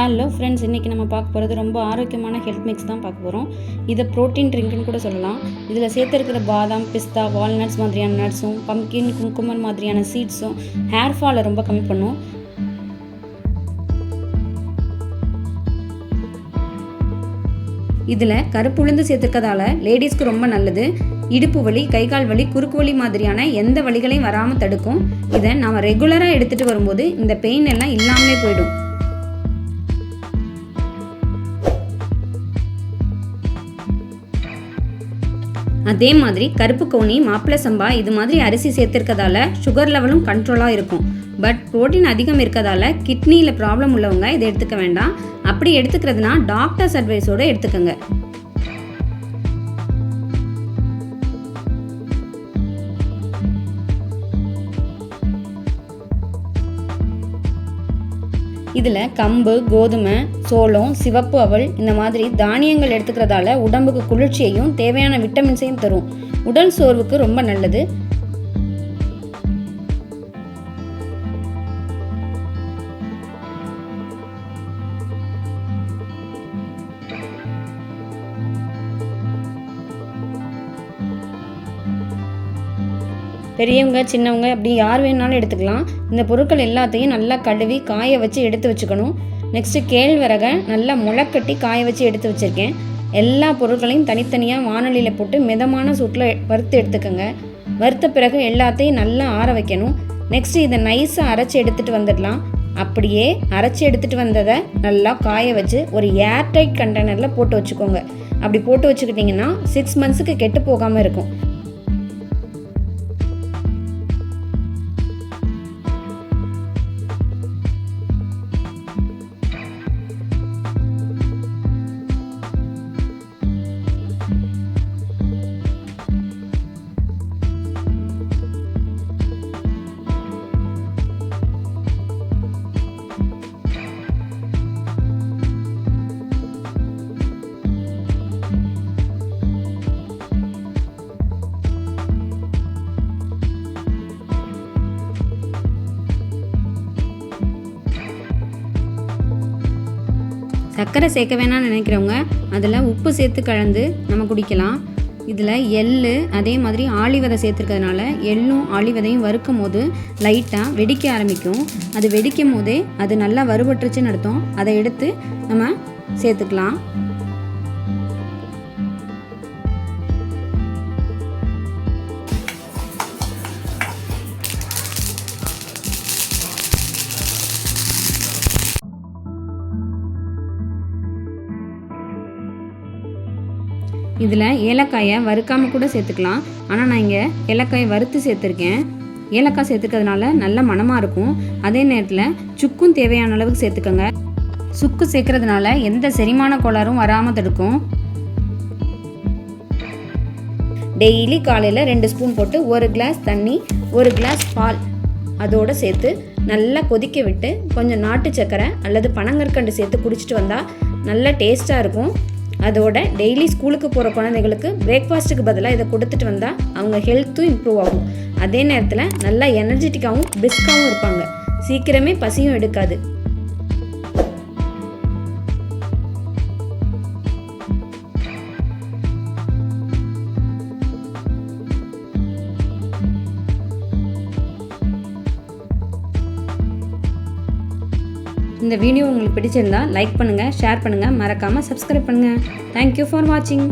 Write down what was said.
Hello friends, இன்றைக்கி நம்ம பார்க்க போகிறது ரொம்ப ஆரோக்கியமான ஹெல்த் மிக்ஸ் தான் பார்க்க போகிறோம். இதை ப்ரோட்டீன் ட்ரிங்க்னு கூட சொல்லலாம். இதில் சேர்த்துருக்கிற பாதாம், பிஸ்தா, வால்நட்ஸ் மாதிரியான நட்ஸும், பம்கின், குங்குமம் மாதிரியான சீட்ஸும் ஹேர் ஃபாலை ரொம்ப கம்மி பண்ணும். இதில் கருப்பு உளுந்து சேர்த்துருக்கதால லேடிஸ்க்கு ரொம்ப நல்லது. இடுப்பு வலி, கை கால் வலி, குறுக்கு வலி மாதிரியான எந்த வலிகளையும் வராமல் தடுக்கும். இதை நாம் ரெகுலராக எடுத்துகிட்டு வரும்போது இந்த பெயின் எல்லாம் இல்லாமலே போயிடும். அதே மாதிரி கருப்பு கவுனி, மாப்பிள்ளை சம்பா இது மாதிரி அரிசி சேர்த்துருக்கதால சுகர் லெவலும் கண்ட்ரோலாக இருக்கும். பட் புரோட்டீன் அதிகம் இருக்கதால கிட்னியில் ப்ராப்ளம் உள்ளவங்க இதை எடுத்துக்க வேண்டாம். அப்படி எடுத்துக்கிறதுனா டாக்டர்ஸ் அட்வைஸோடு எடுத்துக்கோங்க. இதில் கம்பு, கோதுமை, சோளம், சிவப்பு அவல் இந்த மாதிரி தானியங்கள் எடுத்துக்கிறதால உடம்புக்கு குளிர்ச்சியையும் தேவையான விட்டமின்ஸையும் தரும். உடல் சோர்வுக்கு ரொம்ப நல்லது. பெரியவங்க, சின்னவங்க அப்படி யார் வேணாலும் எடுத்துக்கலாம். இந்த பொருட்கள் எல்லாத்தையும் நல்லா கழுவி காய வச்சு எடுத்து வச்சுக்கணும். நெக்ஸ்ட்டு கேழ்வரகை நல்லா முளைக்கட்டி காய வச்சு எடுத்து வச்சுருக்கேன். எல்லா பொருட்களையும் தனித்தனியாக வானொலியில் போட்டு மிதமான சூட்டில் வறுத்து எடுத்துக்கோங்க. வறுத்த பிறகு எல்லாத்தையும் நல்லா ஆற வைக்கணும். நெக்ஸ்ட்டு இதை நைஸாக அரைச்சி எடுத்துகிட்டு வந்துடலாம். அப்படியே அரைச்சி எடுத்துகிட்டு வந்ததை நல்லா காய வச்சு ஒரு ஏர்டைட் கண்டெய்னரில் போட்டு வச்சுக்கோங்க. அப்படி போட்டு வச்சுக்கிட்டிங்கன்னா 6 மந்த்ஸுக்கு கெட்டு போகாமல் இருக்கும். சர்க்கரை சேர்க்க வேணாம்னு நினைக்கிறவங்க அதில் உப்பு சேர்த்து கலந்து நம்ம குடிக்கலாம். இதில் எள்ளு, அதே மாதிரி ஆளிவதை சேர்த்துருக்கிறதுனால எள்ளும் ஆளிவதையும் வறுக்கும் போது லைட்டாக வெடிக்க ஆரம்பிக்கும். அது வெடிக்கும் போதே அது நல்லா வறுபட்டுருச்சுன்னு அர்த்தம். அதை எடுத்து நம்ம சேர்த்துக்கலாம். இதில் ஏலக்காயை வறுக்காமல் கூட சேர்த்துக்கலாம். ஆனால் நான் இங்கே ஏலக்காயை வறுத்து சேர்த்துருக்கேன். ஏலக்காய் சேர்த்துக்கிறதுனால நல்ல மணமாக இருக்கும். அதே நேரத்தில் சுக்கும் தேவையான அளவுக்கு சேர்த்துக்கோங்க. சுக்கு சேர்க்கறதுனால எந்த செரிமான கோளாறும் வராமல் தடுக்கும். டெய்லி காலையில் 2 ஸ்பூன் போட்டு 1 கிளாஸ் தண்ணி, 1 கிளாஸ் பால் அதோடு சேர்த்து நல்லா கொதிக்க விட்டு கொஞ்சம் நாட்டு சர்க்கரை அல்லது பனங்கற்கண்டு சேர்த்து குடிச்சிட்டு வந்தால் நல்லா டேஸ்ட்டாக இருக்கும். அதோட டெய்லி ஸ்கூலுக்கு போகிற குழந்தைகளுக்கு பிரேக்ஃபாஸ்ட்டுக்கு பதிலாக இதை கொடுத்துட்டு வந்தால் அவங்க ஹெல்த்தும் இம்ப்ரூவ் ஆகும். அதே நேரத்தில் நல்லா எனர்ஜெட்டிக்காகவும் பிரிஸ்காகவும் இருப்பாங்க. சீக்கிரமே பசியும் எடுக்காது. இந்த வீடியோ உங்களுக்கு பிடிச்சிருந்தா லைக் பண்ணுங்கள், ஷேர் பண்ணுங்கள், மறக்காமல் சப்ஸ்கிரைப் பண்ணுங்கள். தேங்க்யூ ஃபார் வாட்சிங்.